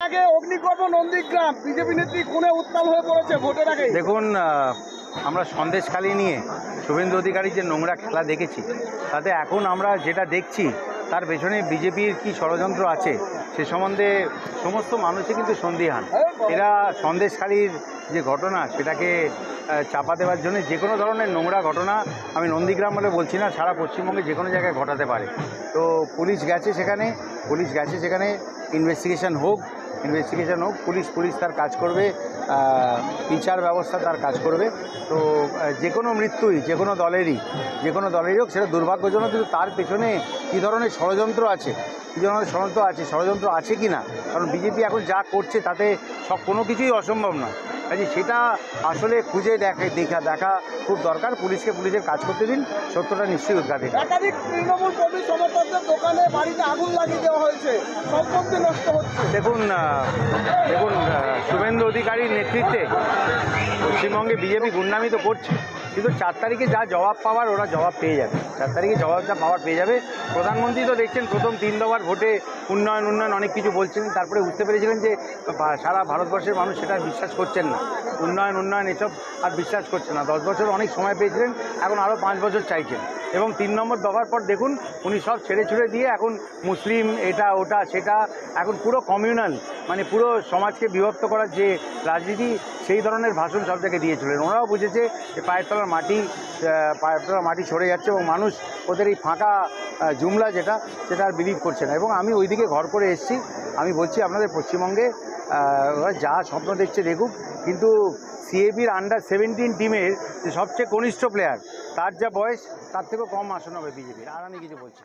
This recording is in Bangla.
আগে অগ্নিগর্ভ নন্দীগ্রাম বিজেপি নেত্রী খুনে উত্তাল হয়ে পড়েছে ভোটের আগে। দেখুন, আমরা সন্দেশখালি নিয়ে শুভেন্দু অধিকারীর যে নোংরা খেলা দেখেছি, তাতে এখন আমরা যেটা দেখছি তার পেছনে বিজেপির কি ষড়যন্ত্র আছে সে সম্বন্ধে সমস্ত মানুষই কিন্তু সন্দিহান। এরা সন্দেশখালির যে ঘটনা সেটাকে চাপা দেওয়ার জন্য যে কোনো ধরনের নোংরা ঘটনা, আমি নন্দীগ্রাম বলে বলছি না, সারা পশ্চিমবঙ্গে যে কোনো জায়গায় ঘটাতে পারে। তো পুলিশ গেছে সেখানে ইনভেস্টিগেশন হোক, পুলিশ তার কাজ করবে, বিচার ব্যবস্থা তার কাজ করবে। তো যে কোনো মৃত্যুই যে কোনো দলেরই হোক সেটা দুর্ভাগ্যজনক, কিন্তু তার পেছনে কী ধরনের ষড়যন্ত্র আছে কি না, কারণ বিজেপি এখন যা করছে তাতে কোনো কিছুই অসম্ভব নয়। কাজে সেটা আসলে খুঁজে দেখা খুব দরকার। পুলিশের কাজ করতে দিন, সত্যটা নিশ্চয়ই উদ্ঘাটিত। একাধিক তৃণমূল কর্মী সমর্থকদের দোকানে বাড়িতে আগুন লাগিয়ে দেওয়া হয়েছে, সম্পত্তি নষ্ট হচ্ছে। দেখুন, শুভেন্দু অধিকারীর নেতৃত্বে পশ্চিমবঙ্গে বিজেপি গুন্ডামি তো করছে, কিন্তু 4 তারিখে যা জবাব পাওয়ার ওরা জবাব পেয়ে যাবে। 4 তারিখে জবাবটা পাওয়ার পেয়ে যাবে। প্রধানমন্ত্রী তো দেখছেন প্রথম 3 দফার ভোটে উন্নয়ন অনেক কিছু বলছিলেন, তারপরে বুঝতে পেরেছিলেন যে সারা ভারতবর্ষের মানুষ সেটা বিশ্বাস করছেন না। উন্নয়ন এসব আর বিশ্বাস করছে না। 10 বছর অনেক সময় পেয়েছিলেন, এখন আরও 5 বছর চাইছেন। এবং 3 নম্বর দফার পর দেখুন উনি সব ছেড়ে দিয়ে এখন মুসলিম এটা ওটা সেটা, এখন পুরো কমিউনাল, মানে পুরো সমাজকে বিভক্ত করার যে রাজনীতি, সেই ধরনের ভাষণ সব জায়গায় দিয়েছিলেন। ওরাও বুঝেছে যে পায়ের তলার মাটি সরে যাচ্ছে এবং মানুষ ওদের এই ফাঁকা জুমলা সেটা আর বিলিভ করছে না। এবং আমি ওইদিকে ঘর করে এসেছি। আমি বলছি আপনাদের পশ্চিমবঙ্গে ওরা যা স্বপ্ন দেখছে দেখুক, কিন্তু সিএবির আন্ডার-17 টিমের যে সবচেয়ে কনিষ্ঠ প্লেয়ার, তার যা বয়স তার থেকেও কম আসন হবে বিজেপির। আর আমি কিছু বলছি।